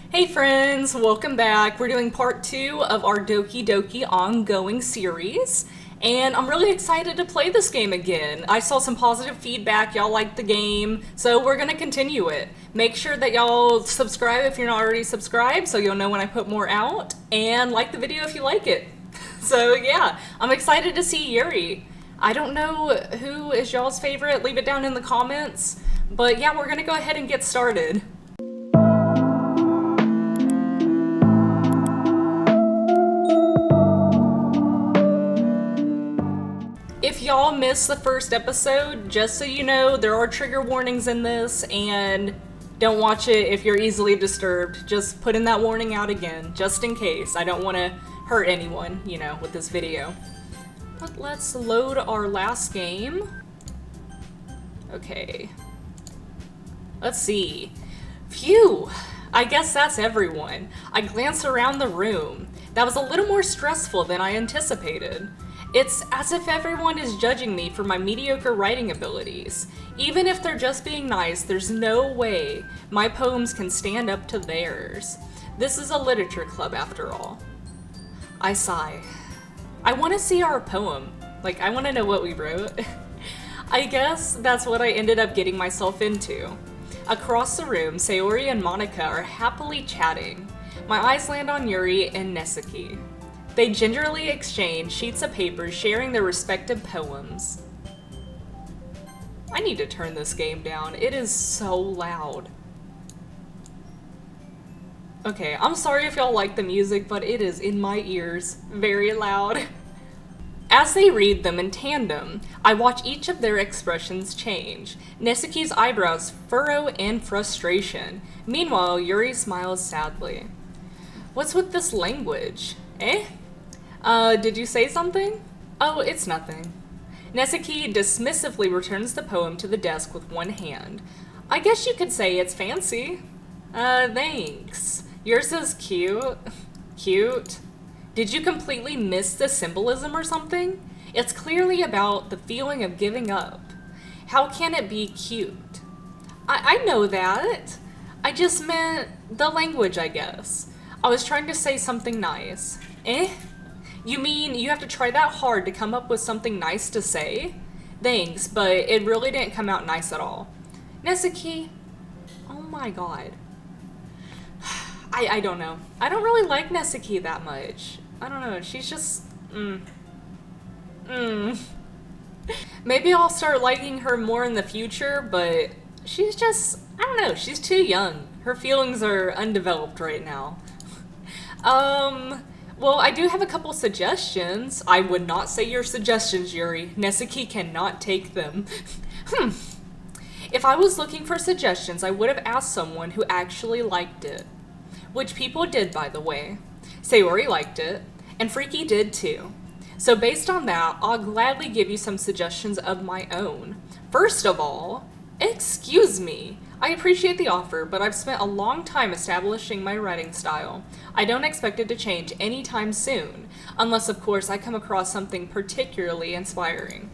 Hey friends, welcome back. We're doing part 2 of our Doki Doki ongoing series, and I'm really excited to play this game again. I saw some positive feedback, y'all liked the game, so we're gonna continue it. Make sure that y'all subscribe if you're not already subscribed, so you'll know when I put more out, and like the video if you like it. So yeah, I'm excited to see Yuri. I don't know who is y'all's favorite, leave it down in the comments, but yeah, we're gonna go ahead and get started. If y'all missed the first episode, just so you know, there are trigger warnings in this, and don't watch it if you're easily disturbed. Just putting that warning out again, just in case. I don't want to hurt anyone, you know, with this video. But let's load our last game. Okay. Let's see. Phew! I guess that's everyone. I glanced around the room. That was a little more stressful than I anticipated. It's as if everyone is judging me for my mediocre writing abilities. Even if they're just being nice, there's no way my poems can stand up to theirs. This is a literature club after all. I sigh. I want to see our poem. Like, I want to know what we wrote. I guess that's what I ended up getting myself into. Across the room, Sayori and Monica are happily chatting. My eyes land on Yuri and Nesuke. They gingerly exchange sheets of paper, sharing their respective poems. I need to turn this game down. It is so loud. Okay, I'm sorry if y'all like the music, but it is in my ears very loud. As they read them in tandem, I watch each of their expressions change. Nesuke's eyebrows furrow in frustration. Meanwhile, Yuri smiles sadly. What's with this language? Eh? Did you say something? Oh, it's nothing. Nesuke dismissively returns the poem to the desk with one hand. I guess you could say it's fancy. Thanks. Yours is cute. Cute. Did you completely miss the symbolism or something? It's clearly about the feeling of giving up. How can it be cute? I know that. I just meant the language, I guess. I was trying to say something nice. Eh? You mean you have to try that hard to come up with something nice to say? Thanks, but it really didn't come out nice at all. Nesuke, oh my god. I don't know. I don't really like Nesuke that much. I don't know, she's just, Maybe I'll start liking her more in the future, but she's just, I don't know, she's too young. Her feelings are undeveloped right now. Well, I do have a couple suggestions. I would not say your suggestions, Yuri. Nesuke cannot take them. If I was looking for suggestions, I would have asked someone who actually liked it. Which people did, by the way. Sayori liked it, and Freaky did too. So based on that, I'll gladly give you some suggestions of my own. First of all, excuse me. I appreciate the offer, but I've spent a long time establishing my writing style. I don't expect it to change anytime soon, unless of course I come across something particularly inspiring.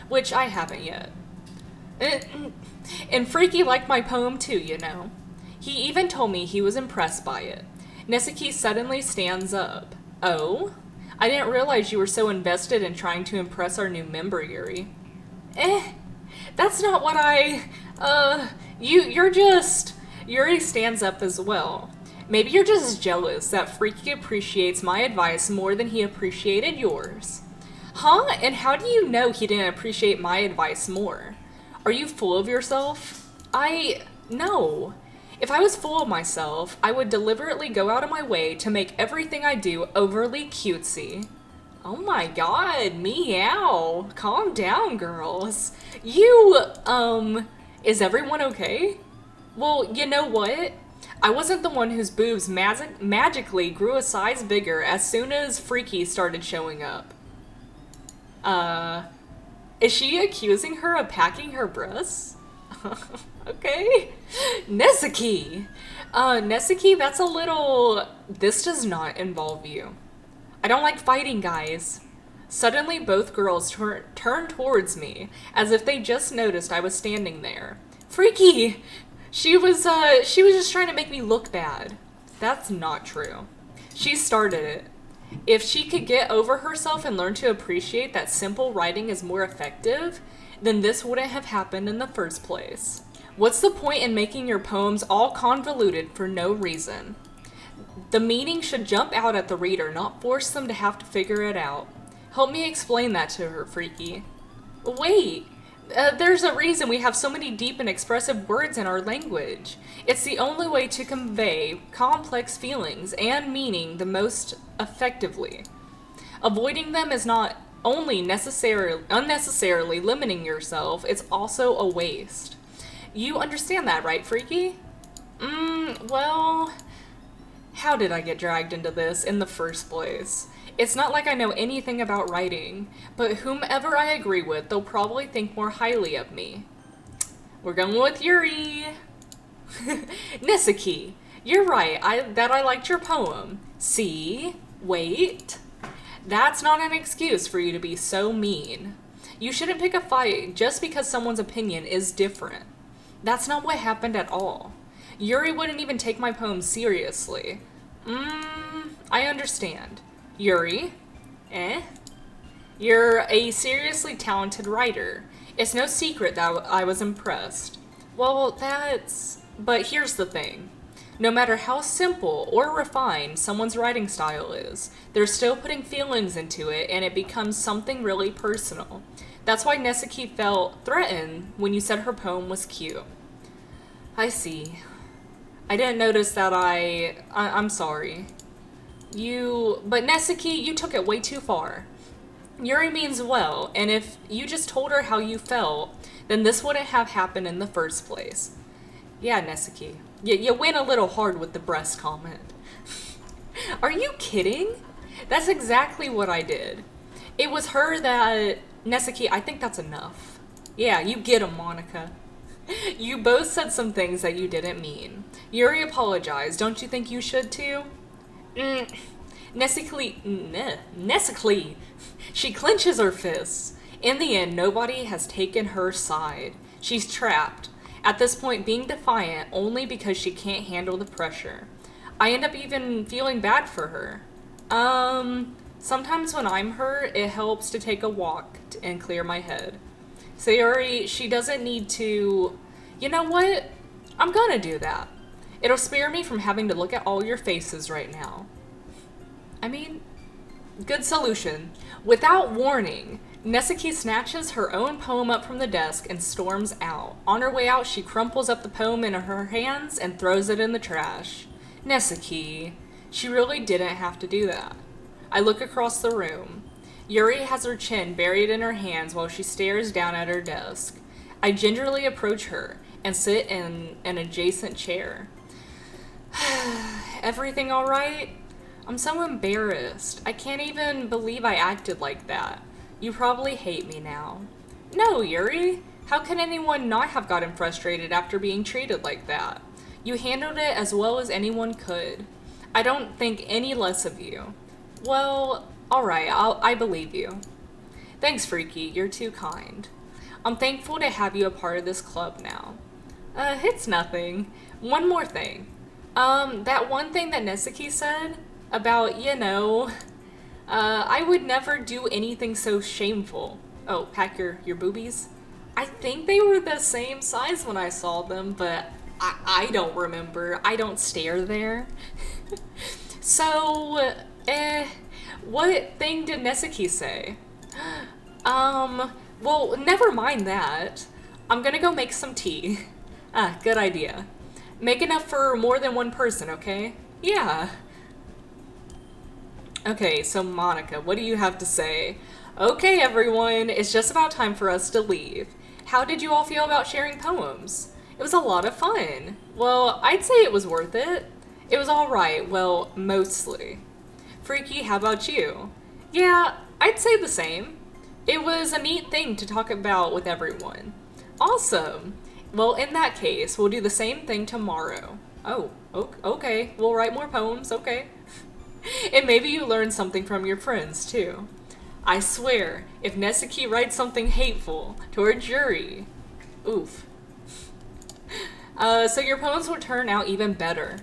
Which I haven't yet. And Freaky liked my poem too, you know. He even told me he was impressed by it. Nesuke suddenly stands up. Oh? I didn't realize you were so invested in trying to impress our new member, Yuri. That's not what you're just... Yuri stands up as well. Maybe you're just jealous that Freaky appreciates my advice more than he appreciated yours. Huh? And how do you know he didn't appreciate my advice more? Are you full of yourself? No. If I was full of myself, I would deliberately go out of my way to make everything I do overly cutesy. Oh my god, meow. Calm down, girls. Is everyone okay? Well, you know what? I wasn't the one whose boobs magically grew a size bigger as soon as Freaky started showing up. Is she accusing her of packing her breasts? Okay. Nesuke! Nesuke, that's a little... This does not involve you. I don't like fighting, guys. Suddenly, both girls turned towards me, as if they just noticed I was standing there. Freaky! She was just trying to make me look bad. That's not true. She started it. If she could get over herself and learn to appreciate that simple writing is more effective, then this wouldn't have happened in the first place. What's the point in making your poems all convoluted for no reason? The meaning should jump out at the reader, not force them to have to figure it out. Help me explain that to her, Freaky. Wait! There's a reason we have so many deep and expressive words in our language. It's the only way to convey complex feelings and meaning the most effectively. Avoiding them is not only unnecessarily limiting yourself, it's also a waste. You understand that, right, Freaky? Well, how did I get dragged into this in the first place? It's not like I know anything about writing, but whomever I agree with, they'll probably think more highly of me. We're going with Yuri. Nisaki, you're right, I liked your poem. See? Wait. That's not an excuse for you to be so mean. You shouldn't pick a fight just because someone's opinion is different. That's not what happened at all. Yuri wouldn't even take my poem seriously. I understand. Yuri? You're a seriously talented writer. It's no secret that I was impressed. Well, but here's the thing. No matter how simple or refined someone's writing style is, they're still putting feelings into it and it becomes something really personal. That's why Nisaki felt threatened when you said her poem was cute. I see. I didn't notice that I'm sorry. But Nisaki, you took it way too far. Yuri means well, and if you just told her how you felt, then this wouldn't have happened in the first place. Yeah, Nisaki. You went a little hard with the breast comment. Are you kidding? That's exactly what I did. It was her that... Nisaki, I think that's enough. Yeah, you get 'em, Monica. You both said some things that you didn't mean. Yuri apologized. Don't you think you should too? Nisaki. She clenches her fists. In the end, nobody has taken her side. She's trapped. At this point, being defiant only because she can't handle the pressure. I end up even feeling bad for her. Sometimes when I'm hurt, it helps to take a walk and clear my head. Sayori, she doesn't need to... You know what? I'm gonna do that. It'll spare me from having to look at all your faces right now. I mean, good solution. Without warning, Nisaki snatches her own poem up from the desk and storms out. On her way out, she crumples up the poem in her hands and throws it in the trash. Nisaki, she really didn't have to do that. I look across the room. Yuri has her chin buried in her hands while she stares down at her desk. I gingerly approach her and sit in an adjacent chair. Everything all right? I'm so embarrassed. I can't even believe I acted like that. You probably hate me now. No, Yuri. How can anyone not have gotten frustrated after being treated like that? You handled it as well as anyone could. I don't think any less of you. Well, alright, I believe you. Thanks, Freaky. You're too kind. I'm thankful to have you a part of this club now. It's nothing. One more thing. That one thing that Nisaki said about, I would never do anything so shameful. Oh, pack your boobies? I think they were the same size when I saw them, but I don't remember. I don't stare there. So, what thing did Nisaki say? Well, never mind that. I'm gonna go make some tea. Good idea. Make enough for more than one person, okay? Yeah. Okay, so Monica, what do you have to say? Okay, everyone, it's just about time for us to leave. How did you all feel about sharing poems? It was a lot of fun. Well, I'd say it was worth it. It was alright, well, mostly. Freaky, how about you? Yeah, I'd say the same. It was a neat thing to talk about with everyone. Awesome. Well, in that case, we'll do the same thing tomorrow. Oh, okay. We'll write more poems, okay. And maybe you learn something from your friends, too. I swear, if Nisaki writes something hateful towards Yuri... Oof. So your poems will turn out even better.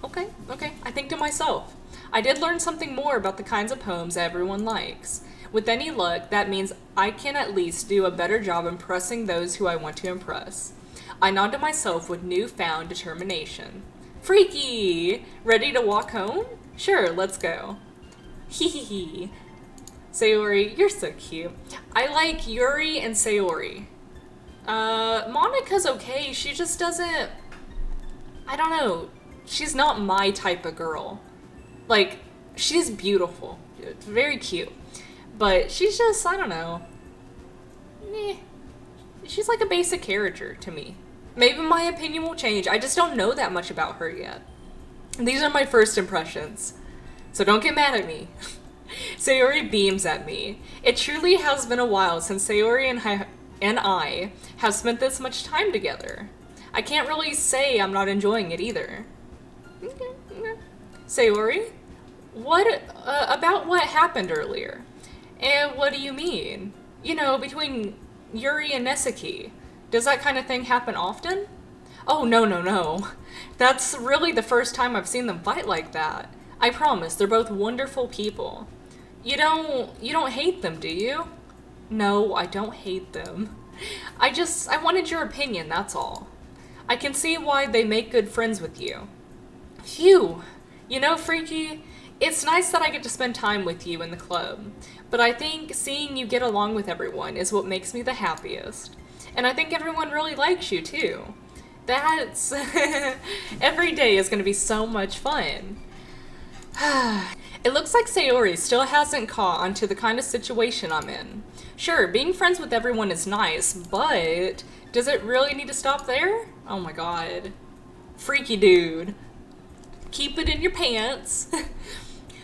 Okay. Okay. I think to myself, I did learn something more about the kinds of poems everyone likes. With any luck, that means I can at least do a better job impressing those who I want to impress. I nod to myself with newfound determination. Freaky! Ready to walk home? Sure, let's go. Hee hee hee. Sayori, you're so cute. I like Yuri and Sayori. Monika's okay, she just doesn't... I don't know. She's not my type of girl. Like, she's beautiful. Very cute. But she's just, I don't know. She's like a basic character to me. Maybe my opinion will change. I just don't know that much about her yet. These are my first impressions. So don't get mad at me. Sayori beams at me. It truly has been a while since Sayori and I have spent this much time together. I can't really say I'm not enjoying it either. Sayori? What, about what happened earlier? And what do you mean? You know, between Yuri and Nesuke. Does that kind of thing happen often? Oh, no. That's really the first time I've seen them fight like that. I promise, they're both wonderful people. You don't hate them, do you? No, I don't hate them. I wanted your opinion, that's all. I can see why they make good friends with you. Phew. You know, Freaky, it's nice that I get to spend time with you in the club, but I think seeing you get along with everyone is what makes me the happiest. And I think everyone really likes you, too. That's... Every day is going to be so much fun. It looks like Sayori still hasn't caught on to the kind of situation I'm in. Sure, being friends with everyone is nice, but does it really need to stop there? Oh my god. Freaky dude. Keep it in your pants.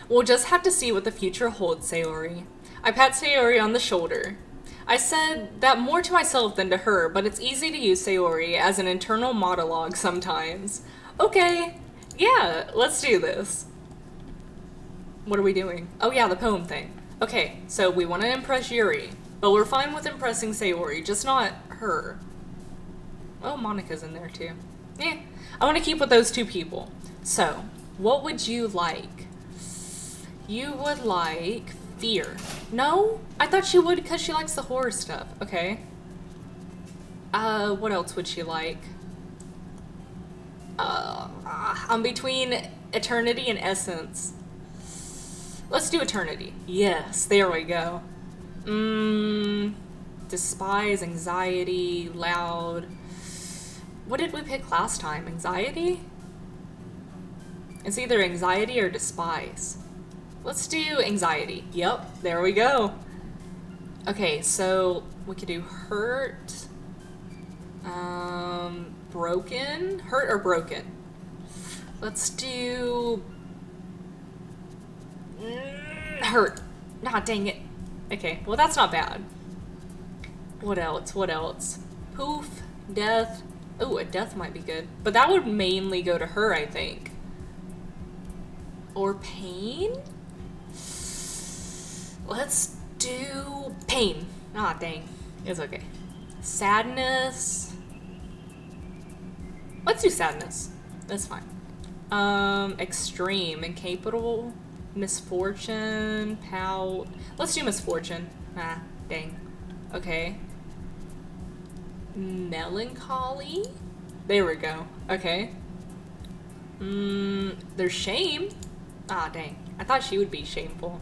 We'll just have to see what the future holds, Sayori. I pat Sayori on the shoulder. I said that more to myself than to her, but it's easy to use Sayori as an internal monologue sometimes. Okay, yeah, let's do this. What are we doing? Oh yeah, the poem thing. Okay, so we want to impress Yuri, but we're fine with impressing Sayori, just not her. Oh, Monika's in there too. Yeah, I want to keep with those two people. So, what would you like? You would like fear. No? I thought she would because she likes the horror stuff. Okay. What else would she like? I'm between eternity and essence. Let's do eternity. Yes, there we go. Despise, anxiety, loud. What did we pick last time? Anxiety? It's either anxiety or despise. Let's do anxiety. Yep, there we go. Okay, so we could do hurt. Broken? Hurt or broken? Let's do... hurt. Nah, dang it. Okay, well that's not bad. What else? Poof. Death. Ooh, a death might be good. But that would mainly go to her, I think. Or pain? Let's do pain. Ah, dang. It's okay. Sadness. Let's do sadness. That's fine. Extreme. Incapable. Misfortune. Pout. Let's do misfortune. Ah, dang. Okay. Melancholy? There we go. Okay. There's shame. Ah, dang. I thought she would be shameful.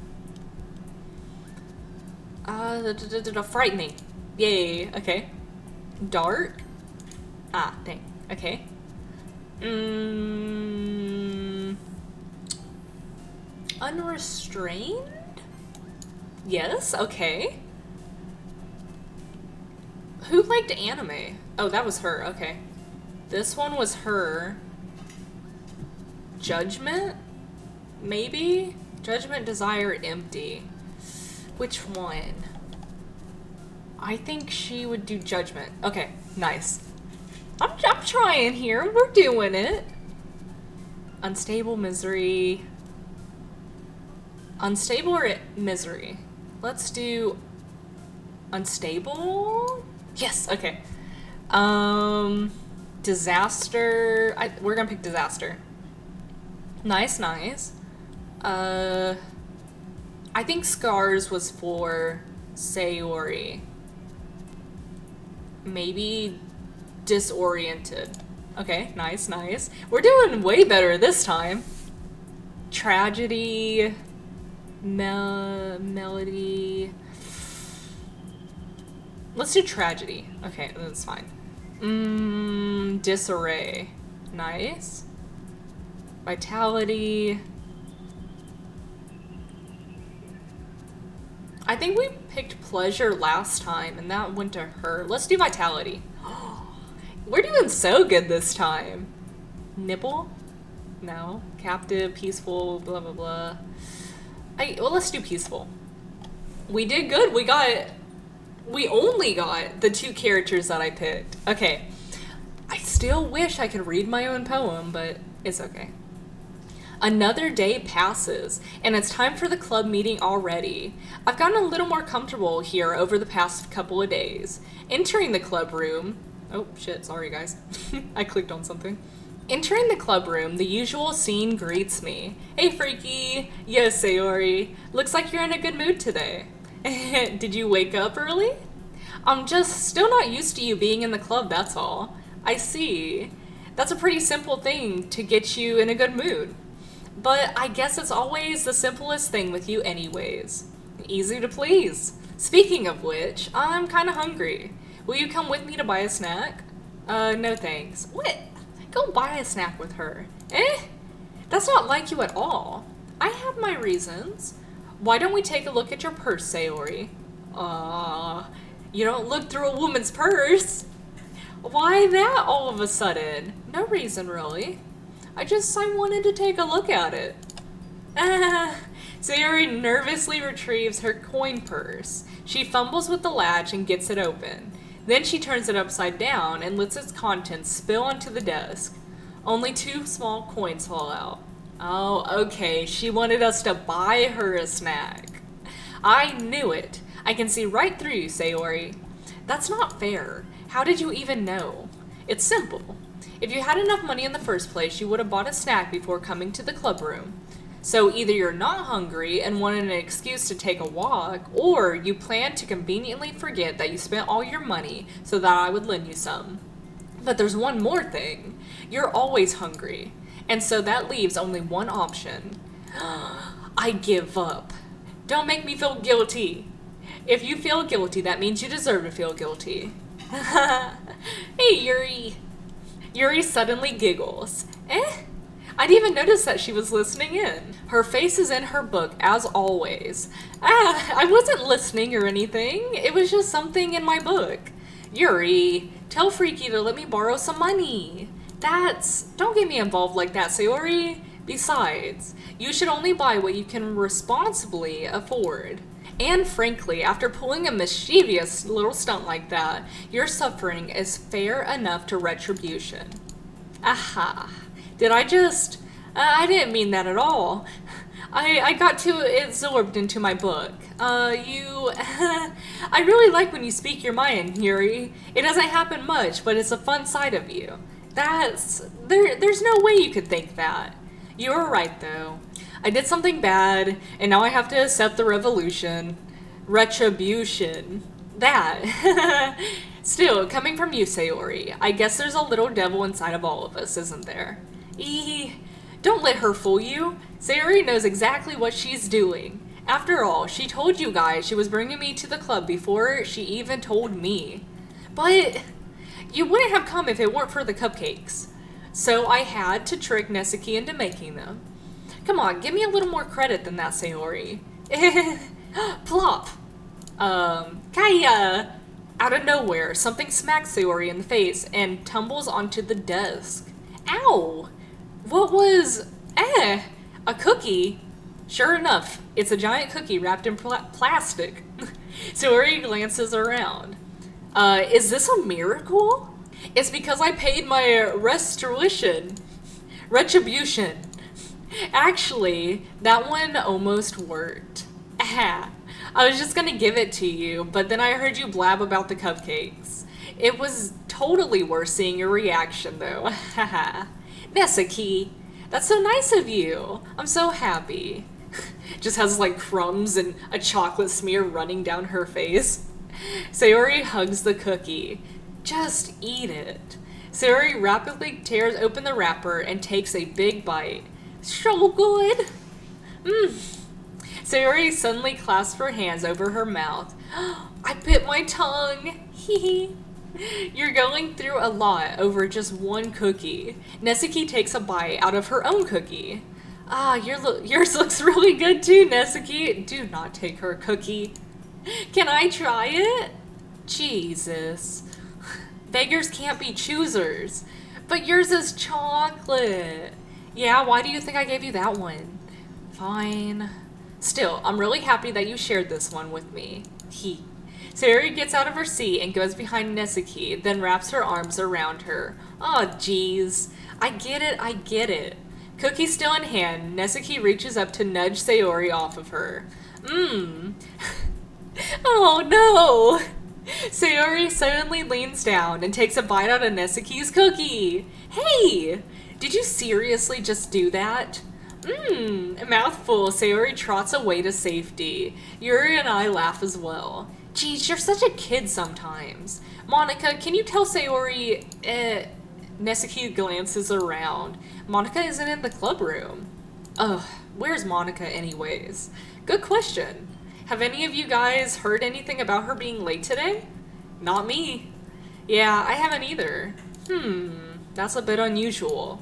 Frightening. Yay. Okay. Dark. Ah, dang. Okay. Unrestrained? Yes, okay. Who liked anime? Oh, that was her, okay. This one was her. Judgment? Maybe? Judgment, desire, empty. Which one? I think she would do judgment. Okay, nice. I'm trying here. We're doing it. Unstable, misery. Unstable or misery? Let's do unstable. Yes, okay. Disaster. We're gonna pick disaster. Nice, nice. Uh, I think Scars was for Sayori. Maybe Disoriented. Okay, nice, nice. We're doing way better this time. Tragedy. Melody. Let's do Tragedy. Okay, that's fine. Disarray. Nice. Vitality. I think we picked Pleasure last time, and that went to her. Let's do Vitality. We're doing so good this time. Nipple? No. Captive, Peaceful, blah, blah, blah. Well, let's do Peaceful. We did good. We only got the 2 characters that I picked. Okay. I still wish I could read my own poem, but it's okay. Another day passes, and it's time for the club meeting already. I've gotten a little more comfortable here over the past couple of days. Entering the club room... Oh, shit, sorry guys. I clicked on something. Entering the club room, the usual scene greets me. Hey, Freaky! Yo, Sayori. Looks like you're in a good mood today. Did you wake up early? I'm just still not used to you being in the club, that's all. I see. That's a pretty simple thing to get you in a good mood. But I guess it's always the simplest thing with you anyways. Easy to please. Speaking of which, I'm kinda hungry. Will you come with me to buy a snack? No thanks. What? Go buy a snack with her. Eh? That's not like you at all. I have my reasons. Why don't we take a look at your purse, Sayori? You don't look through a woman's purse. Why that all of a sudden? No reason, really. I wanted to take a look at it. Sayori nervously retrieves her coin purse. She fumbles with the latch and gets it open. Then she turns it upside down and lets its contents spill onto the desk. Only 2 small coins fall out. Oh, okay, she wanted us to buy her a snack. I knew it. I can see right through you, Sayori. That's not fair. How did you even know? It's simple. If you had enough money in the first place, you would have bought a snack before coming to the club room. So either you're not hungry and wanted an excuse to take a walk, or you planned to conveniently forget that you spent all your money so that I would lend you some. But there's one more thing. You're always hungry. And so that leaves only one option. I give up. Don't make me feel guilty. If you feel guilty, that means you deserve to feel guilty. Hey, Yuri. Yuri suddenly giggles. Eh? I didn't even notice that she was listening in. Her face is in her book, as always. I wasn't listening or anything. It was just something in my book. Yuri, tell Freaky to let me borrow some money. Don't get me involved like that, Sayori. Besides, you should only buy what you can responsibly afford. And frankly, after pulling a mischievous little stunt like that, your suffering is fair enough to retribution. Aha. Did I just... I didn't mean that at all. I got too absorbed into my book. I really like when you speak your mind, Yuri. It doesn't happen much, but it's a fun side of you. There's no way you could think that. You were right, though. I did something bad, and now I have to accept the retribution. That. Still, coming from you, Sayori, I guess there's a little devil inside of all of us, isn't there? Don't let her fool you. Sayori knows exactly what she's doing. After all, she told you guys she was bringing me to the club before she even told me. But you wouldn't have come if it weren't for the cupcakes. So I had to trick Nesuke into making them. Come on, give me a little more credit than that, Sayori. Plop. Kaya! Out of nowhere, something smacks Sayori in the face and tumbles onto the desk. Ow! What was... a cookie? Sure enough, it's a giant cookie wrapped in plastic. Sayori glances around. Is this a miracle? It's because I paid my retribution. Actually, that one almost worked. I was just gonna give it to you, but then I heard you blab about the cupcakes. It was totally worth seeing your reaction, though. Nesuke, That's so nice of you. I'm so happy. Just has like crumbs and a chocolate smear running down her face. Sayori hugs the cookie. Just eat it. Sayori rapidly tears open the wrapper and takes a big bite. So good. Sayori suddenly clasps her hands over her mouth. I bit my tongue. Hee. You're going through a lot over just one cookie. Nezuki takes a bite out of her own cookie. Yours looks really good too, Nezuki. Do not take her cookie. Can I try it? Jesus. Beggars can't be choosers. But yours is chocolate. Yeah, why do you think I gave you that one? Fine. Still, I'm really happy that you shared this one with me. Sayori gets out of her seat and goes behind Nezuki, then wraps her arms around her. Oh, jeez. I get it. Cookie still in hand, Nezuki reaches up to nudge Sayori off of her. Oh, no! Sayori suddenly leans down and takes a bite out of Nezuki's cookie. Hey! Did you seriously just do that? A mouthful, Sayori trots away to safety. Yuri and I laugh as well. Geez, you're such a kid sometimes. Monika, can you tell Sayori... Nezuki glances around. Monika isn't in the club room. Ugh, where's Monika anyways? Good question. Have any of you guys heard anything about her being late today? Not me. Yeah, I haven't either. That's a bit unusual.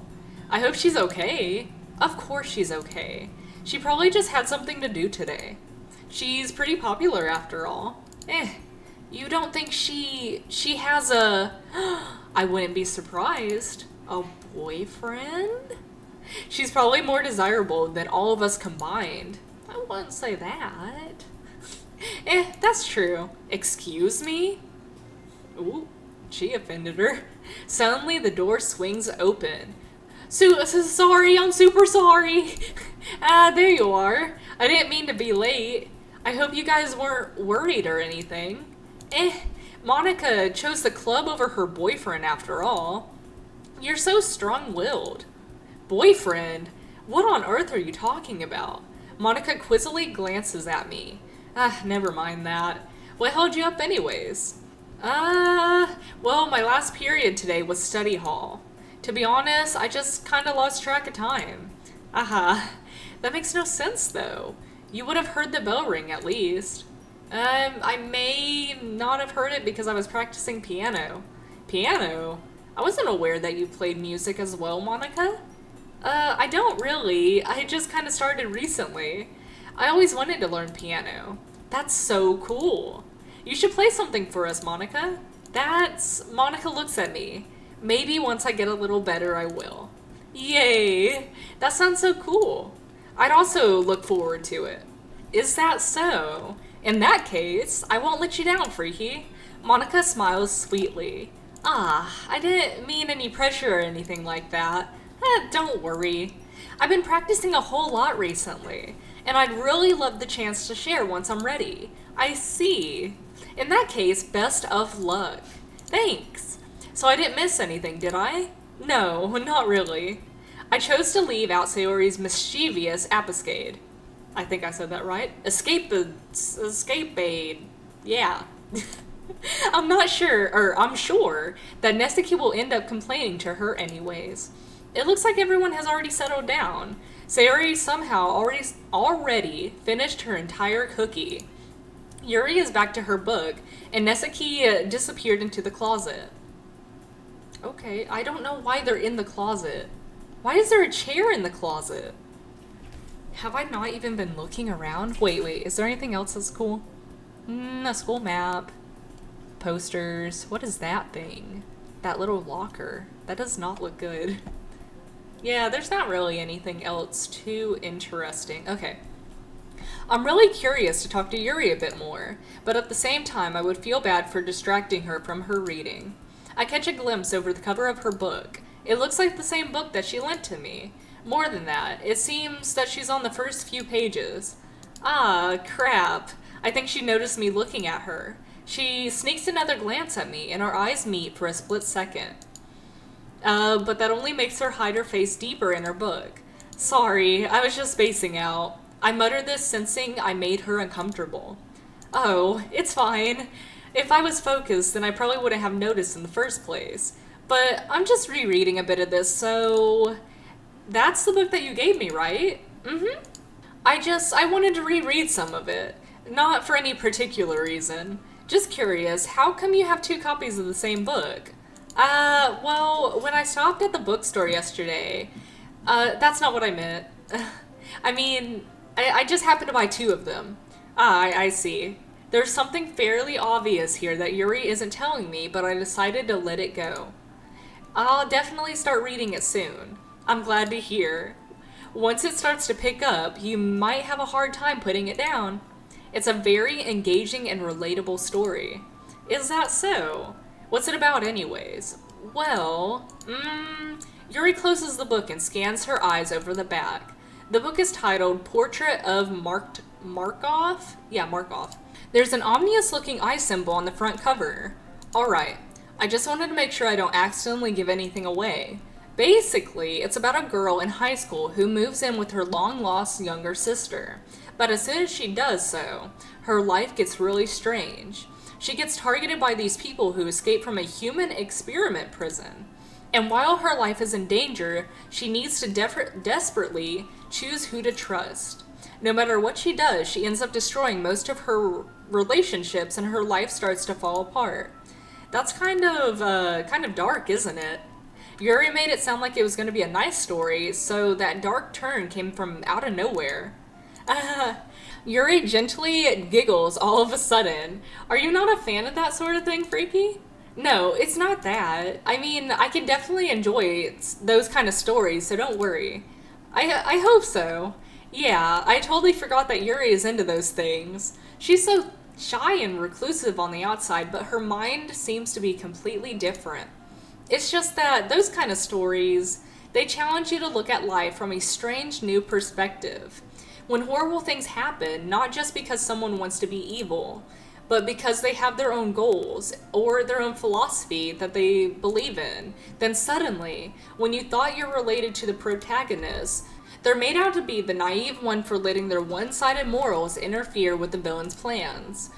I hope she's okay. Of course she's okay. She probably just had something to do today. She's pretty popular after all. You don't think she has a... I wouldn't be surprised. A boyfriend? She's probably more desirable than all of us combined. I wouldn't say that. That's true. Excuse me? Ooh, she offended her. Suddenly the door swings open. Sorry, I'm super sorry. There you are. I didn't mean to be late. I hope you guys weren't worried or anything. Monika chose the club over her boyfriend after all. You're so strong-willed. Boyfriend? What on earth are you talking about? Monika quizzically glances at me. Never mind that. What held you up anyways? Well, my last period today was study hall. To be honest, I just kinda lost track of time. That makes no sense though. You would have heard the bell ring at least. I may not have heard it because I was practicing piano. Piano? I wasn't aware that you played music as well, Monika. I don't really. I just kinda started recently. I always wanted to learn piano. That's so cool. You should play something for us, Monika. Monika looks at me. Maybe once I get a little better, I will. Yay! That sounds so cool. I'd also look forward to it. Is that so? In that case, I won't let you down, Freaky. Monika smiles sweetly. I didn't mean any pressure or anything like that. Don't worry. I've been practicing a whole lot recently, and I'd really love the chance to share once I'm ready. I see. In that case, best of luck. Thanks. So I didn't miss anything, did I? No, not really. I chose to leave out Sayori's mischievous ambuscade. I think I said that right. Escapade. Yeah. I'm sure that Nezuki will end up complaining to her anyways. It looks like everyone has already settled down. Sayori somehow already finished her entire cookie. Yuri is back to her book, and Nezuki disappeared into the closet. Okay, I don't know why they're in the closet. Why is there a chair in the closet? Have I not even been looking around? Wait, is there anything else that's cool? A school map. Posters. What is that thing? That little locker. That does not look good. Yeah, there's not really anything else too interesting. Okay. I'm really curious to talk to Yuri a bit more, but at the same time I would feel bad for distracting her from her reading. I catch a glimpse over the cover of her book. It looks like the same book that she lent to me. More than that, it seems that she's on the first few pages. Crap. I think she noticed me looking at her. She sneaks another glance at me, and our eyes meet for a split second. But that only makes her hide her face deeper in her book. Sorry, I was just spacing out. I muttered this, sensing I made her uncomfortable. Oh, it's fine. If I was focused, then I probably wouldn't have noticed in the first place. But I'm just rereading a bit of this, so... That's the book that you gave me, right? Mm-hmm. I wanted to reread some of it. Not for any particular reason. Just curious, how come you have 2 copies of the same book? Well, when I stopped at the bookstore yesterday... that's not what I meant. I mean, I just happened to buy 2 of them. Ah, I see. There's something fairly obvious here that Yuri isn't telling me, but I decided to let it go. I'll definitely start reading it soon. I'm glad to hear. Once it starts to pick up, you might have a hard time putting it down. It's a very engaging and relatable story. Is that so? What's it about anyways? Well, Yuri closes the book and scans her eyes over the back. The book is titled Portrait of Markov? Yeah, Markov. There's an ominous-looking eye symbol on the front cover. Alright, I just wanted to make sure I don't accidentally give anything away. Basically, it's about a girl in high school who moves in with her long-lost younger sister. But as soon as she does so, her life gets really strange. She gets targeted by these people who escape from a human experiment prison. And while her life is in danger, she needs to desperately choose who to trust. No matter what she does, she ends up destroying most of her relationships and her life starts to fall apart. That's kind of dark, isn't it? Yuri made it sound like it was going to be a nice story, so that dark turn came from out of nowhere. Yuri gently giggles all of a sudden. Are you not a fan of that sort of thing, Freaky? No, it's not that. I mean, I can definitely enjoy those kind of stories, so don't worry. I hope so. Yeah, I totally forgot that Yuri is into those things. She's so shy and reclusive on the outside, but her mind seems to be completely different. It's just that those kind of stories, they challenge you to look at life from a strange new perspective. When horrible things happen, not just because someone wants to be evil, but because they have their own goals or their own philosophy that they believe in, then suddenly, when you thought you're related to the protagonist, they're made out to be the naive one for letting their one-sided morals interfere with the villain's plans.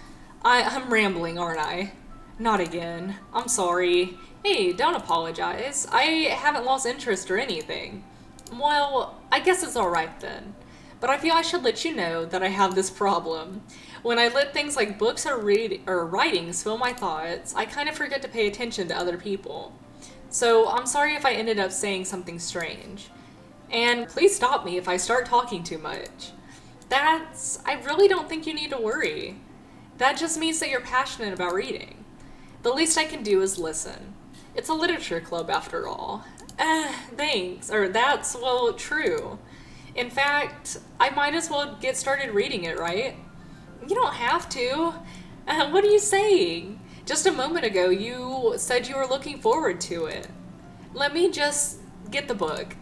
I'm rambling, aren't I? Not again. I'm sorry. Hey, don't apologize. I haven't lost interest or anything. Well, I guess it's alright then. But I feel I should let you know that I have this problem. When I let things like books or writings fill my thoughts, I kind of forget to pay attention to other people. So I'm sorry if I ended up saying something strange. And please stop me if I start talking too much. I really don't think you need to worry. That just means that you're passionate about reading. The least I can do is listen. It's a literature club after all. Thanks. That's, well, true. In fact, I might as well get started reading it, right? You don't have to. What are you saying? Just a moment ago, you said you were looking forward to it. Let me just get the book.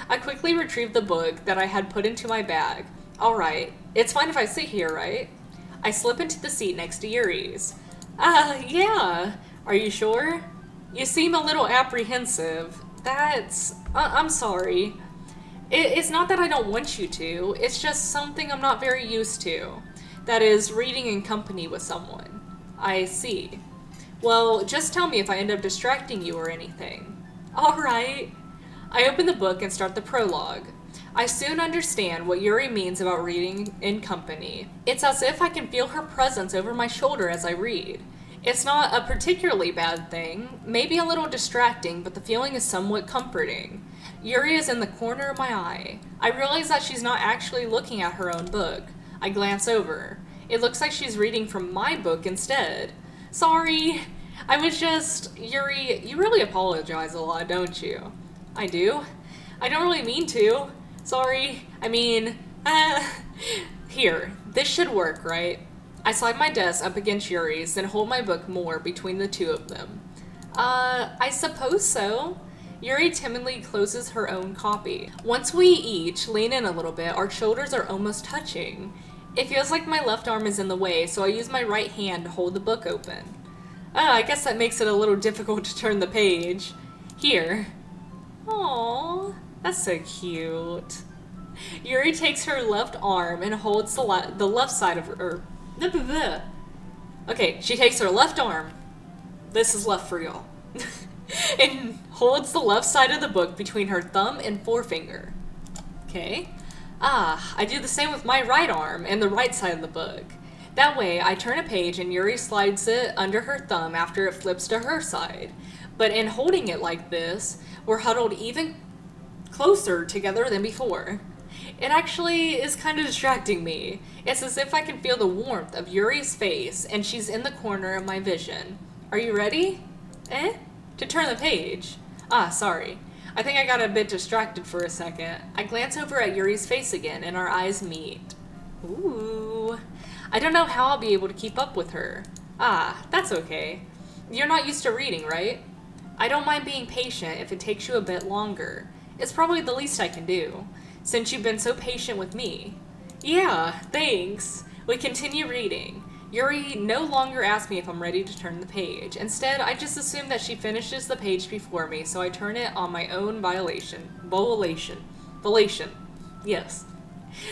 I quickly retrieved the book that I had put into my bag. Alright, it's fine if I sit here, right? I slip into the seat next to Yuri's. Yeah. Are you sure? You seem a little apprehensive. I'm sorry. It's not that I don't want you to, it's just something I'm not very used to. That is, reading in company with someone. I see. Well, just tell me if I end up distracting you or anything. Alright. I open the book and start the prologue. I soon understand what Yuri means about reading in company. It's as if I can feel her presence over my shoulder as I read. It's not a particularly bad thing, maybe a little distracting, but the feeling is somewhat comforting. Yuri is in the corner of my eye. I realize that she's not actually looking at her own book. I glance over. It looks like she's reading from my book instead. Sorry. Yuri, you really apologize a lot, don't you? I do? I don't really mean to. Sorry. Here. This should work, right? I slide my desk up against Yuri's, then hold my book more between the two of them. I suppose so. Yuri timidly closes her own copy. Once we each lean in a little bit, our shoulders are almost touching. It feels like my left arm is in the way, so I use my right hand to hold the book open. I guess that makes it a little difficult to turn the page. Here. Aww, that's so cute. Yuri takes her left arm and holds the left side of her. Okay, she takes her left arm. This is left for y'all. And holds the left side of the book between her thumb and forefinger. Okay. I do the same with my right arm and the right side of the book. That way, I turn a page and Yuri slides it under her thumb after it flips to her side. But in holding it like this, we're huddled even closer together than before. It actually is kind of distracting me. It's as if I can feel the warmth of Yuri's face and she's in the corner of my vision. Are you ready? To turn the page. Sorry. I think I got a bit distracted for a second. I glance over at Yuri's face again and our eyes meet. Ooh. I don't know how I'll be able to keep up with her. That's okay. You're not used to reading, right? I don't mind being patient if it takes you a bit longer. It's probably the least I can do, since you've been so patient with me. Yeah, thanks. We continue reading. Yuri no longer asks me if I'm ready to turn the page. Instead, I just assume that she finishes the page before me, so I turn it on my own volation. Yes.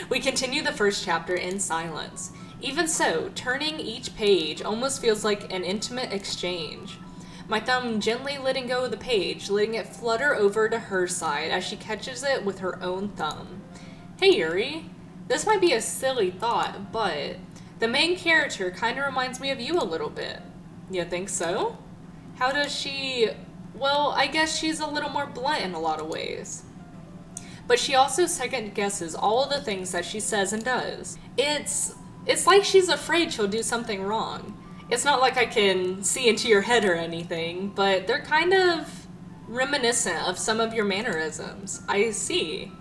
We continue the first chapter in silence. Even so, turning each page almost feels like an intimate exchange. My thumb gently letting go of the page, letting it flutter over to her side as she catches it with her own thumb. Hey Yuri, this might be a silly thought, but the main character kind of reminds me of you a little bit. You think so? How does she... Well, I guess she's a little more blunt in a lot of ways. But she also second guesses all of the things that she says and does. It's like she's afraid she'll do something wrong. It's not like I can see into your head or anything, but they're kind of reminiscent of some of your mannerisms. I see.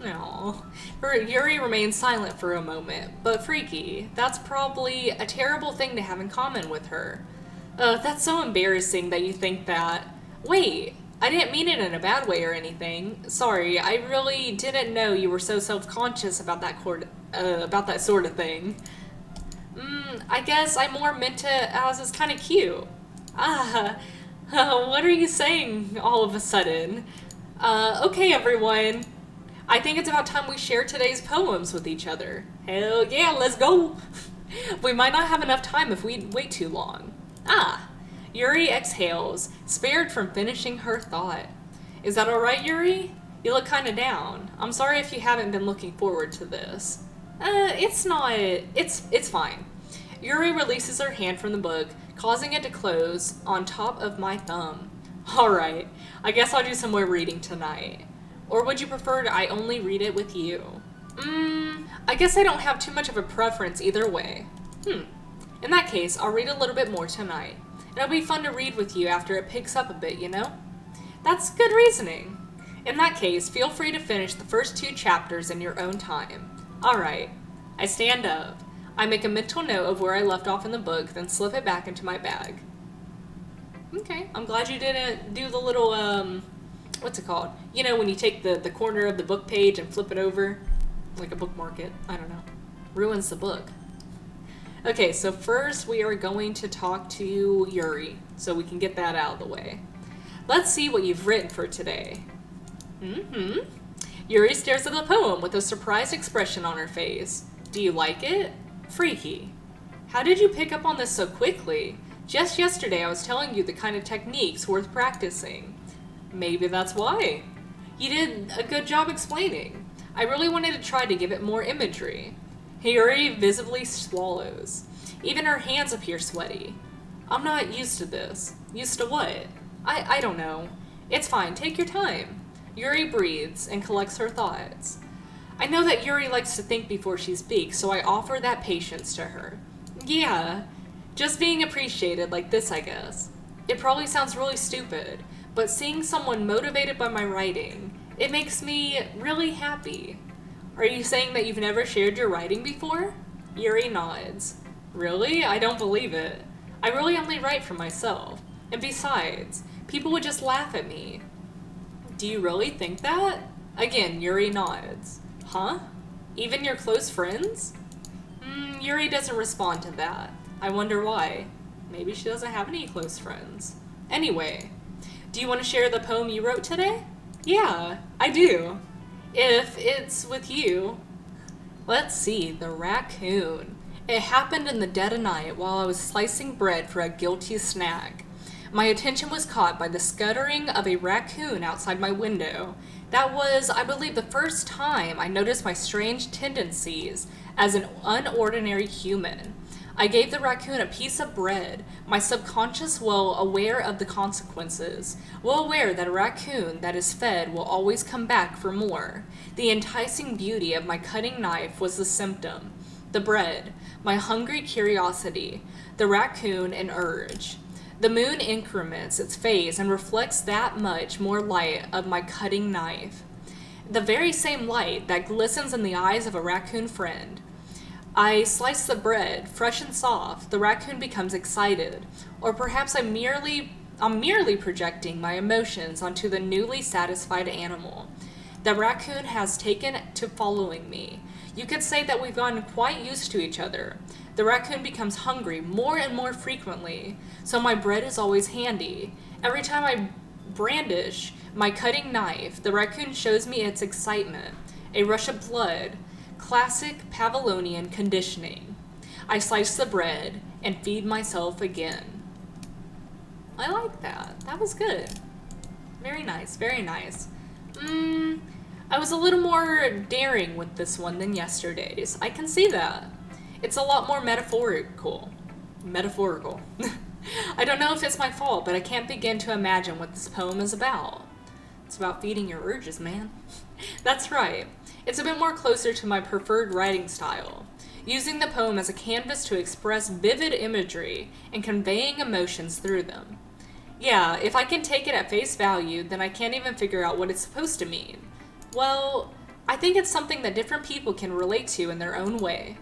No. Yuri remains silent for a moment, but freaky. That's probably a terrible thing to have in common with her. That's so embarrassing that you think that. Wait, I didn't mean it in a bad way or anything. Sorry, I really didn't know you were so self-conscious about that sort of thing. I guess I more meant it as it's kind of cute. What are you saying all of a sudden? Okay everyone. I think it's about time we share today's poems with each other. Hell yeah, let's go! We might not have enough time if we wait too long. Yuri exhales, spared from finishing her thought. Is that alright, Yuri? You look kinda down. I'm sorry if you haven't been looking forward to this. It's fine. Yuri releases her hand from the book, causing it to close on top of my thumb. Alright, I guess I'll do some more reading tonight. Or would you prefer I only read it with you? I guess I don't have too much of a preference either way. In that case, I'll read a little bit more tonight. It'll be fun to read with you after it picks up a bit, you know? That's good reasoning. In that case, feel free to finish the first 2 chapters in your own time. Alright. I stand up. I make a mental note of where I left off in the book, then slip it back into my bag. Okay, I'm glad you didn't do the little, what's it called? You know, when you take the corner of the book page and flip it over, like a bookmark it, I don't know. Ruins the book. Okay, so first we are going to talk to Yuri, so we can get that out of the way. Let's see what you've written for today. Yuri stares at the poem with a surprised expression on her face. Do you like it? Freaky. How did you pick up on this so quickly? Just yesterday I was telling you the kind of techniques worth practicing. Maybe that's why. You did a good job explaining. I really wanted to try to give it more imagery. Yuri visibly swallows. Even her hands appear sweaty. I'm not used to this. Used to what? I don't know. It's fine, take your time. Yuri breathes and collects her thoughts. I know that Yuri likes to think before she speaks, so I offer that patience to her. Yeah, just being appreciated like this, I guess. It probably sounds really stupid, but seeing someone motivated by my writing, it makes me really happy. Are you saying that you've never shared your writing before? Yuri nods. Really? I don't believe it. I really only write for myself. And besides, people would just laugh at me. Do you really think that? Again, Yuri nods. Huh? Even your close friends? Yuri doesn't respond to that. I wonder why. Maybe she doesn't have any close friends. Anyway, do you want to share the poem you wrote today? Yeah, I do. If it's with you. Let's see, the raccoon. It happened in the dead of night while I was slicing bread for a guilty snack. My attention was caught by the scuttering of a raccoon outside my window. That was, I believe, the first time I noticed my strange tendencies as an unordinary human. I gave the raccoon a piece of bread, my subconscious well aware of the consequences, well aware that a raccoon that is fed will always come back for more. The enticing beauty of my cutting knife was the symptom. The bread, my hungry curiosity, the raccoon an urge. The moon increments its phase and reflects that much more light of my cutting knife. The very same light that glistens in the eyes of a raccoon friend. I slice the bread, fresh and soft. The raccoon becomes excited, or perhaps I'm merely projecting my emotions onto the newly satisfied animal. The raccoon has taken to following me. You could say that we've gotten quite used to each other. The raccoon becomes hungry more and more frequently, so my bread is always handy. Every time I brandish my cutting knife, the raccoon shows me its excitement, a rush of blood. Classic Pavlovian conditioning. I slice the bread and feed myself again. I like that. That was good. Very nice, very nice. I was a little more daring with this one than yesterday's. I can see that. It's a lot more metaphorical. Metaphorical. I don't know if it's my fault, but I can't begin to imagine what this poem is about. It's about feeding your urges, man. That's right. It's a bit more closer to my preferred writing style, using the poem as a canvas to express vivid imagery and conveying emotions through them. Yeah, if I can take it at face value, then I can't even figure out what it's supposed to mean. Well, I think it's something that different people can relate to in their own way.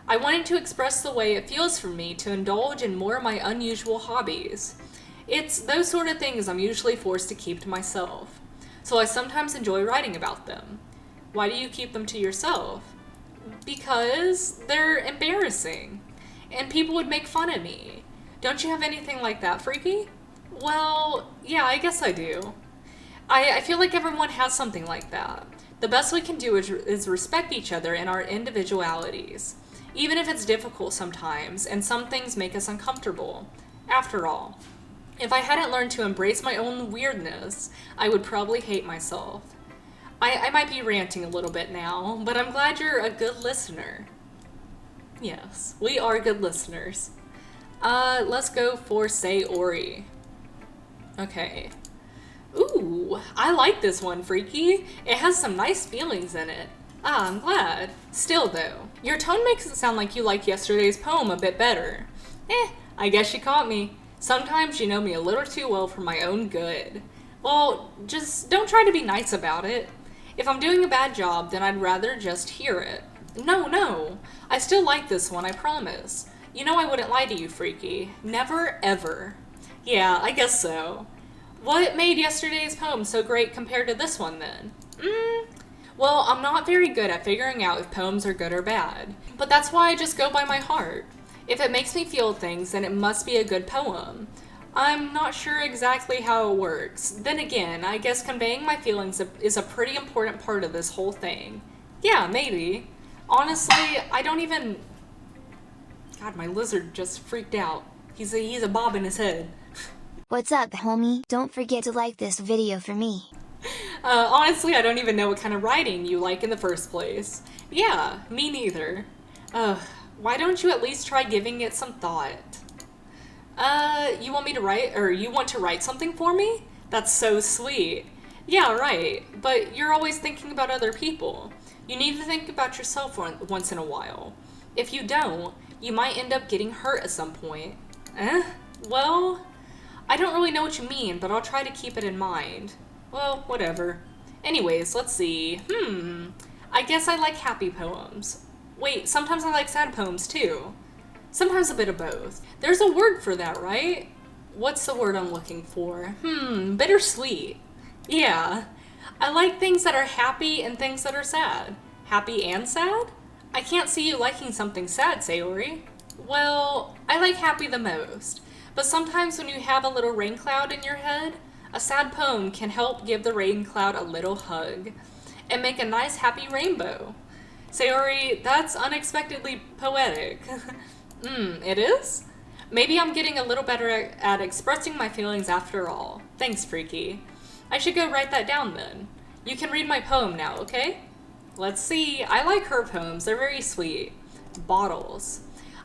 I wanted to express the way it feels for me to indulge in more of my unusual hobbies. It's those sort of things I'm usually forced to keep to myself, so I sometimes enjoy writing about them. Why do you keep them to yourself? Because they're embarrassing, and people would make fun of me. Don't you have anything like that, Freaky? Well, yeah, I guess I do. I feel like everyone has something like that. The best we can do is respect each other in our individualities, even if it's difficult sometimes, and some things make us uncomfortable. After all, if I hadn't learned to embrace my own weirdness, I would probably hate myself. I might be ranting a little bit now, but I'm glad you're a good listener. Yes, we are good listeners. Let's go for Say Ori. Okay. Ooh, I like this one, Freaky. It has some nice feelings in it. Ah, I'm glad. Still, though, your tone makes it sound like you like yesterday's poem a bit better. I guess you caught me. Sometimes you know me a little too well for my own good. Well, just don't try to be nice about it. If I'm doing a bad job, then I'd rather just hear it. No, I still like this one, I promise. You know I wouldn't lie to you, Freaky. Never, ever. Yeah, I guess so. What made yesterday's poem so great compared to this one, then? Well, I'm not very good at figuring out if poems are good or bad, but that's why I just go by my heart. If it makes me feel things, then it must be a good poem. I'm not sure exactly how it works. Then again, I guess conveying my feelings is a pretty important part of this whole thing. Yeah, maybe. Honestly, I don't even... God, my lizard just freaked out. He's a bob in his head. What's up, homie? Don't forget to like this video for me. Honestly, I don't even know what kind of writing you like in the first place. Yeah, me neither. Why don't you at least try giving it some thought? You want me to write, or you want to write something for me? That's so sweet. Yeah, right, but you're always thinking about other people. You need to think about yourself once in a while. If you don't, you might end up getting hurt at some point. Well, I don't really know what you mean, but I'll try to keep it in mind. Well, whatever. Anyways, let's see. I guess I like happy poems. Wait, sometimes I like sad poems too. Sometimes a bit of both. There's a word for that, right? What's the word I'm looking for? Bittersweet. Yeah. I like things that are happy and things that are sad. Happy and sad? I can't see you liking something sad, Sayori. Well, I like happy the most. But sometimes when you have a little rain cloud in your head, A sad poem can help give the rain cloud a little hug and make a nice happy rainbow. Sayori, that's unexpectedly poetic. It is? Maybe I'm getting a little better at expressing my feelings after all. Thanks, Freaky. I should go write that down then. You can read my poem now, okay? Let's see. I like her poems. They're very sweet. Bottles.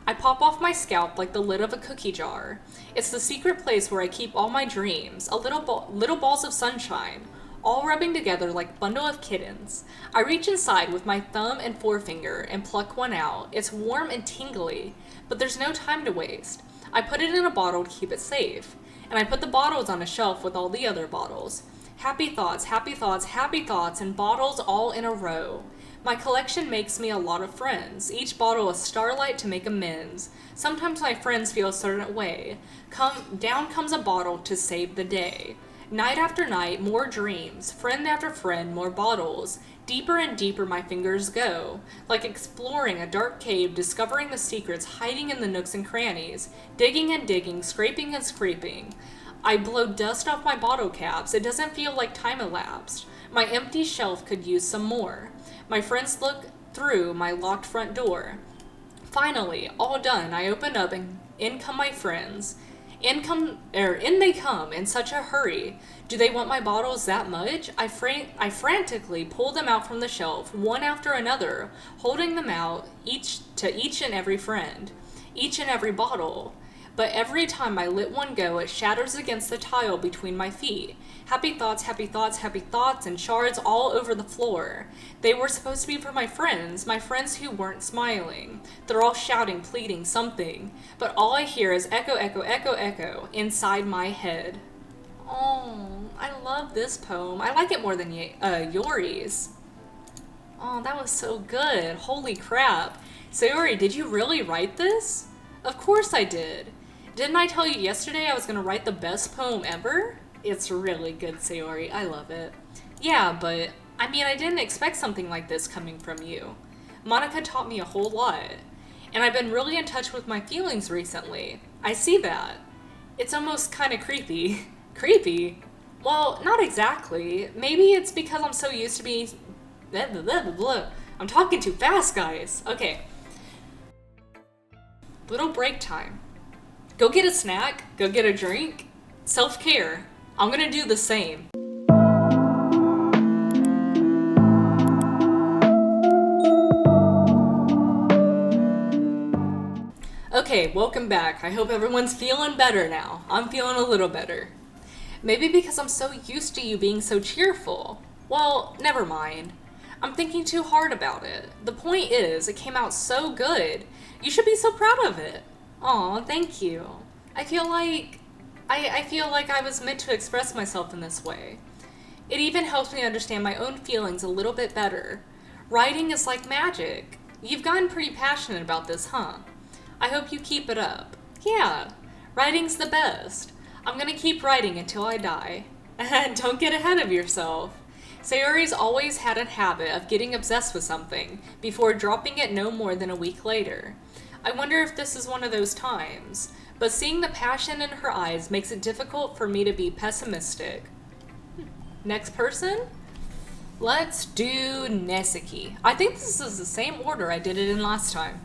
I pop off my scalp like the lid of a cookie jar. It's the secret place where I keep all my dreams, little balls of sunshine, all rubbing together like a bundle of kittens. I reach inside with my thumb and forefinger and pluck one out. It's warm and tingly, but there's no time to waste. I put it in a bottle to keep it safe, and I put the bottles on a shelf with all the other bottles. Happy thoughts, happy thoughts, happy thoughts, and bottles all in a row. My collection makes me a lot of friends, each bottle a starlight to make amends. Sometimes my friends feel a certain way. Down comes a bottle to save the day. Night after night, more dreams. Friend after friend, more bottles. Deeper and deeper my fingers go, like exploring a dark cave, discovering the secrets hiding in the nooks and crannies. Digging and digging, scraping and scraping. I blow dust off my bottle caps. It doesn't feel like time elapsed. My empty shelf could use some more. My friends look through my locked front door. Finally, all done, I open up and in come my friends. In they come in such a hurry. Do they want my bottles that much? I frantically pull them out from the shelf, one after another, holding them out to each and every friend, each and every bottle. But every time I let one go, it shatters against the tile between my feet. Happy thoughts, happy thoughts, happy thoughts, and shards all over the floor. They were supposed to be for my friends who weren't smiling. They're all shouting, pleading, something. But all I hear is echo, echo, echo, echo inside my head. Oh, I love this poem. I like it more than Yori's. Oh, that was so good. Holy crap. Sayori, did you really write this? Of course I did. Didn't I tell you yesterday I was going to write the best poem ever? It's really good, Sayori. I love it. Yeah, but, I didn't expect something like this coming from you. Monica taught me a whole lot. And I've been really in touch with my feelings recently. I see that. It's almost kind of creepy. Creepy? Well, not exactly. Maybe it's because I'm so used to being... Blah, blah, blah, blah, blah. I'm talking too fast, guys. Okay. Little break time. Go get a snack, go get a drink. Self-care. I'm gonna do the same. Okay, welcome back. I hope everyone's feeling better now. I'm feeling a little better. Maybe because I'm so used to you being so cheerful. Well, never mind. I'm thinking too hard about it. The point is, it came out so good. You should be so proud of it. Aw, thank you. I feel like I was meant to express myself in this way. It even helps me understand my own feelings a little bit better. Writing is like magic. You've gotten pretty passionate about this, huh? I hope you keep it up. Yeah, writing's the best. I'm gonna keep writing until I die. Don't get ahead of yourself. Sayori's always had a habit of getting obsessed with something before dropping it no more than a week later. I wonder if this is one of those times, but seeing the passion in her eyes makes it difficult for me to be pessimistic. Next person? Let's do Nesuke. I think this is the same order I did it in last time.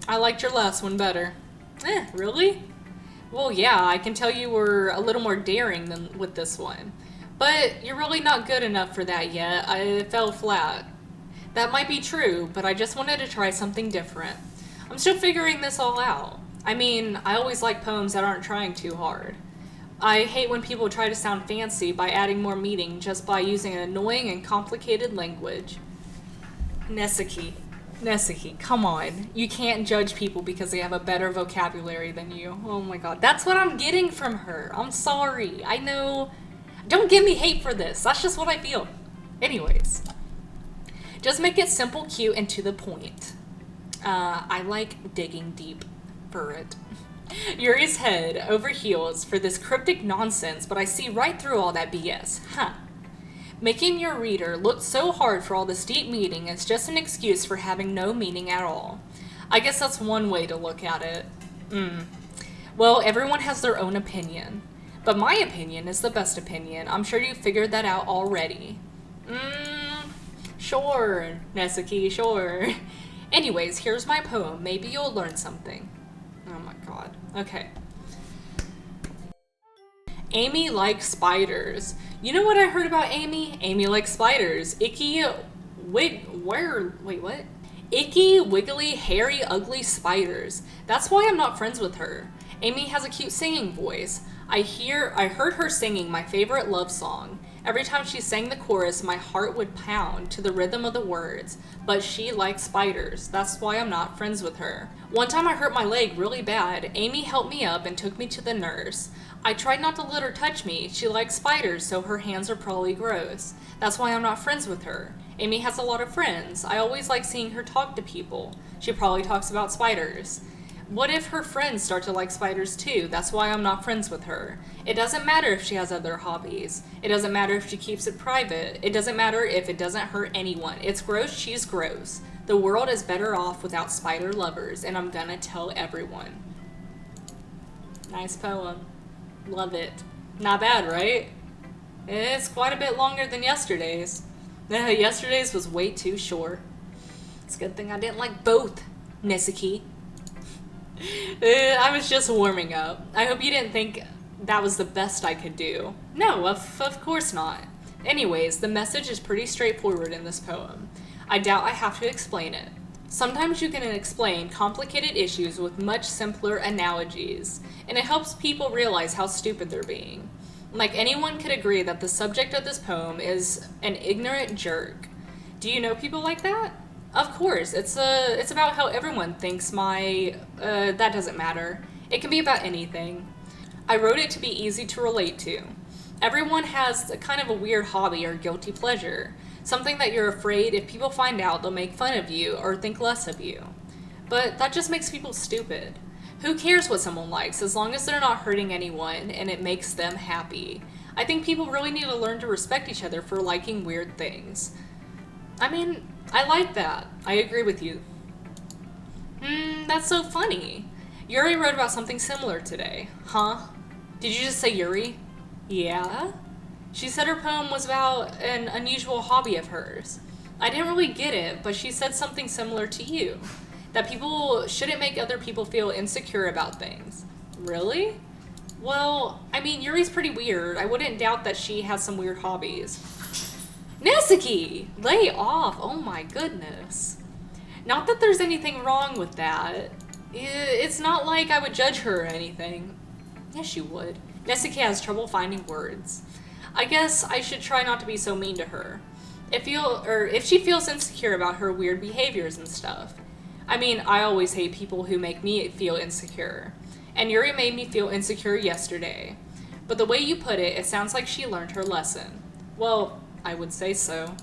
I liked your last one better. Really? Well, yeah, I can tell you were a little more daring than with this one. But you're really not good enough for that yet. I fell flat. That might be true, but I just wanted to try something different. I'm still figuring this all out. I always like poems that aren't trying too hard. I hate when people try to sound fancy by adding more meaning just by using an annoying and complicated language. Nesuke, come on. You can't judge people because they have a better vocabulary than you. Oh my god, that's what I'm getting from her. I'm sorry. I know. Don't give me hate for this. That's just what I feel. Anyways. Just make it simple, cute, and to the point. I like digging deep for it. Yuri's head over heels for this cryptic nonsense, but I see right through all that BS. Making your reader look so hard for all this deep meaning is just an excuse for having no meaning at all. I guess that's one way to look at it. Well, everyone has their own opinion. But my opinion is the best opinion. I'm sure you figured that out already. Sure, Nesuke, sure. Anyways, here's my poem. Maybe you'll learn something. Oh my god. Okay. Amy likes spiders. You know what I heard about Amy? Amy likes spiders. Icky, what? Icky, wiggly, hairy, ugly spiders. That's why I'm not friends with her. Amy has a cute singing voice. I heard her singing my favorite love song. Every time she sang the chorus, my heart would pound to the rhythm of the words. But she likes spiders. That's why I'm not friends with her. One time I hurt my leg really bad. Amy helped me up and took me to the nurse. I tried not to let her touch me. She likes spiders, so her hands are probably gross. That's why I'm not friends with her. Amy has a lot of friends. I always like seeing her talk to people. She probably talks about spiders. What if her friends start to like spiders too? That's why I'm not friends with her. It doesn't matter if she has other hobbies. It doesn't matter if she keeps it private. It doesn't matter if it doesn't hurt anyone. It's gross, she's gross. The world is better off without spider lovers, and I'm gonna tell everyone. Nice poem. Love it. Not bad, right? It's quite a bit longer than yesterday's. Yesterday's was way too short. It's a good thing I didn't like both, Nesuke. I was just warming up. I hope you didn't think that was the best I could do. No, of course not. Anyways, the message is pretty straightforward in this poem. I doubt I have to explain it. Sometimes you can explain complicated issues with much simpler analogies, and it helps people realize how stupid they're being. Like, anyone could agree that the subject of this poem is an ignorant jerk. Do you know people like that? Of course, it's about how everyone thinks that doesn't matter. It can be about anything. I wrote it to be easy to relate to. Everyone has kind of a weird hobby or guilty pleasure. Something that you're afraid if people find out they'll make fun of you or think less of you. But that just makes people stupid. Who cares what someone likes as long as they're not hurting anyone and it makes them happy? I think people really need to learn to respect each other for liking weird things. I mean, I like that. I agree with you. That's so funny. Yuri wrote about something similar today. Huh? Did you just say Yuri? Yeah? She said her poem was about an unusual hobby of hers. I didn't really get it, but she said something similar to you. That people shouldn't make other people feel insecure about things. Really? Well, I mean, Yuri's pretty weird. I wouldn't doubt that she has some weird hobbies. Nesuke! Lay off! Oh my goodness. Not that there's anything wrong with that. It's not like I would judge her or anything. Yes, you would. Nesuke has trouble finding words. I guess I should try not to be so mean to her. If she feels insecure about her weird behaviors and stuff. I mean, I always hate people who make me feel insecure. And Yuri made me feel insecure yesterday. But the way you put it, it sounds like she learned her lesson. Well, I would say so.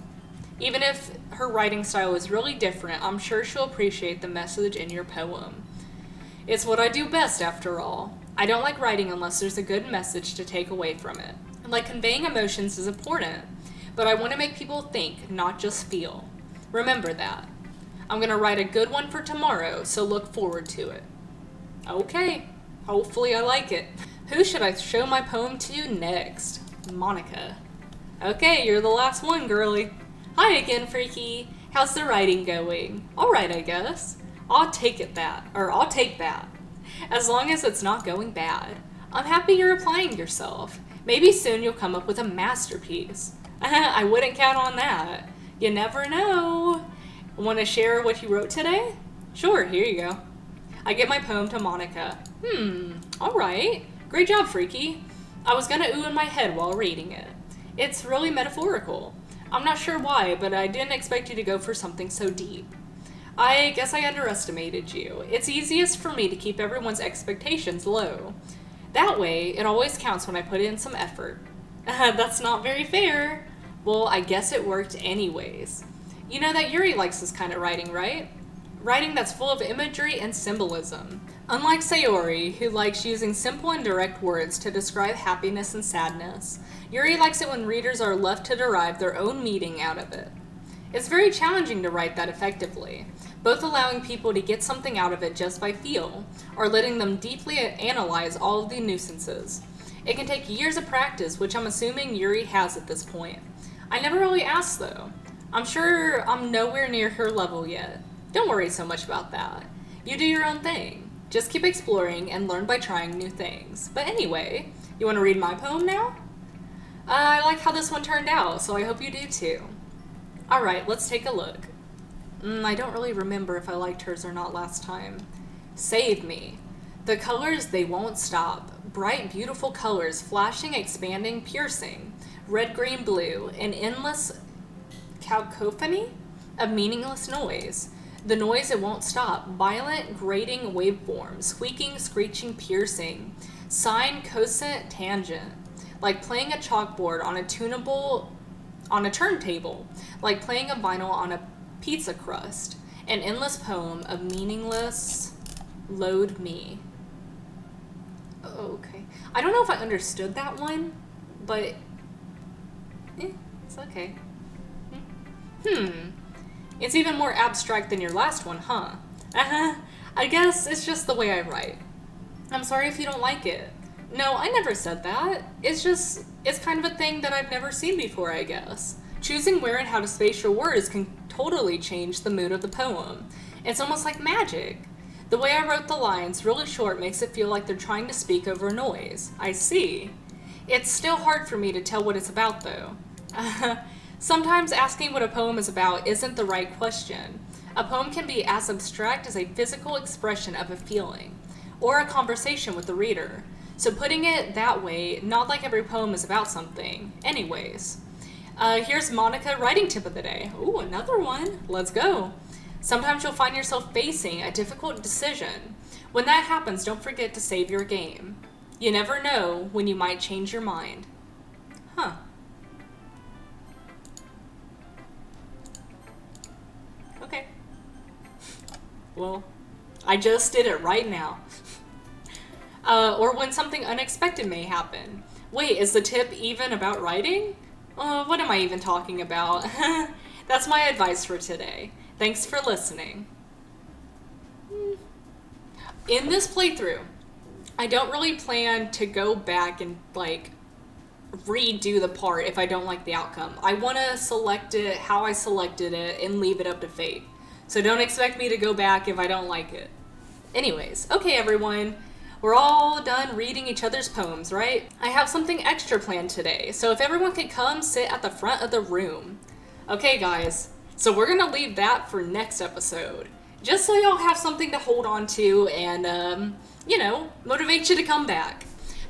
Even if her writing style is really different, I'm sure she'll appreciate the message in your poem. It's what I do best, after all. I don't like writing unless there's a good message to take away from it. Like, conveying emotions is important, but I want to make people think, not just feel. Remember that. I'm going to write a good one for tomorrow, so look forward to it. Okay, hopefully I like it. Who should I show my poem to next? Monica. Okay, you're the last one, girly. Hi again, Freaky. How's the writing going? Alright, I guess. I'll take that. As long as it's not going bad. I'm happy you're applying yourself. Maybe soon you'll come up with a masterpiece. I wouldn't count on that. You never know. Want to share what you wrote today? Sure, here you go. I get my poem to Monica. Alright. Great job, Freaky. I was gonna ooh in my head while reading it. It's really metaphorical. I'm not sure why, but I didn't expect you to go for something so deep. I guess I underestimated you. It's easiest for me to keep everyone's expectations low. That way, it always counts when I put in some effort. That's not very fair. Well, I guess it worked anyways. You know that Yuri likes this kind of writing, right? Writing that's full of imagery and symbolism. Unlike Sayori, who likes using simple and direct words to describe happiness and sadness, Yuri likes it when readers are left to derive their own meaning out of it. It's very challenging to write that effectively, both allowing people to get something out of it just by feel, or letting them deeply analyze all of the nuisances. It can take years of practice, which I'm assuming Yuri has at this point. I never really asked though. I'm sure I'm nowhere near her level yet. Don't worry so much about that. You do your own thing. Just keep exploring and learn by trying new things. But anyway, you want to read my poem now? I like how this one turned out, so I hope you do too. Alright, let's take a look. I don't really remember if I liked hers or not last time. Save me. The colors, they won't stop. Bright, beautiful colors, flashing, expanding, piercing. Red, green, blue, an endless cacophony of meaningless noise. The noise, it won't stop. Violent, grating waveforms, squeaking, screeching, piercing. Sine, cosine, tangent. Like playing a chalkboard on a turntable. Like playing a vinyl on a pizza crust. An endless poem of meaningless load me. Okay. I don't know if I understood that one, but it's okay. It's even more abstract than your last one, huh? I guess it's just the way I write. I'm sorry if you don't like it. No, I never said that. It's kind of a thing that I've never seen before, I guess. Choosing where and how to space your words can totally change the mood of the poem. It's almost like magic. The way I wrote the lines, really short, makes it feel like they're trying to speak over noise. I see. It's still hard for me to tell what it's about, though. Sometimes asking what a poem is about isn't the right question. A poem can be as abstract as a physical expression of a feeling, or a conversation with the reader. So putting it that way, not like every poem is about something. Anyways, here's Monica writing tip of the day. Ooh, another one. Let's go. Sometimes you'll find yourself facing a difficult decision. When that happens, don't forget to save your game. You never know when you might change your mind. Huh. Okay. Well, I just did it right now. Or when something unexpected may happen. Wait, is the tip even about writing? What am I even talking about? That's my advice for today. Thanks for listening. In this playthrough, I don't really plan to go back and, redo the part if I don't like the outcome. I want to select it how I selected it and leave it up to fate. So don't expect me to go back if I don't like it. Anyways, okay everyone. We're all done reading each other's poems, right? I have something extra planned today, so if everyone could come sit at the front of the room. Okay guys, so we're gonna leave that for next episode. Just so y'all have something to hold on to and, motivate you to come back.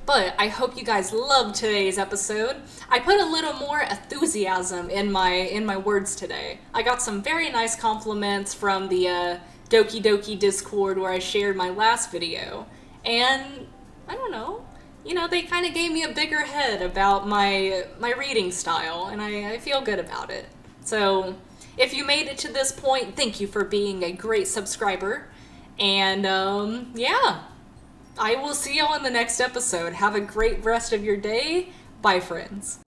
But I hope you guys loved today's episode. I put a little more enthusiasm in my words today. I got some very nice compliments from the Doki Doki Discord where I shared my last video. And, I don't know, they kind of gave me a bigger head about my reading style, and I feel good about it. So, if you made it to this point, thank you for being a great subscriber. And, yeah, I will see y'all in the next episode. Have a great rest of your day. Bye, friends.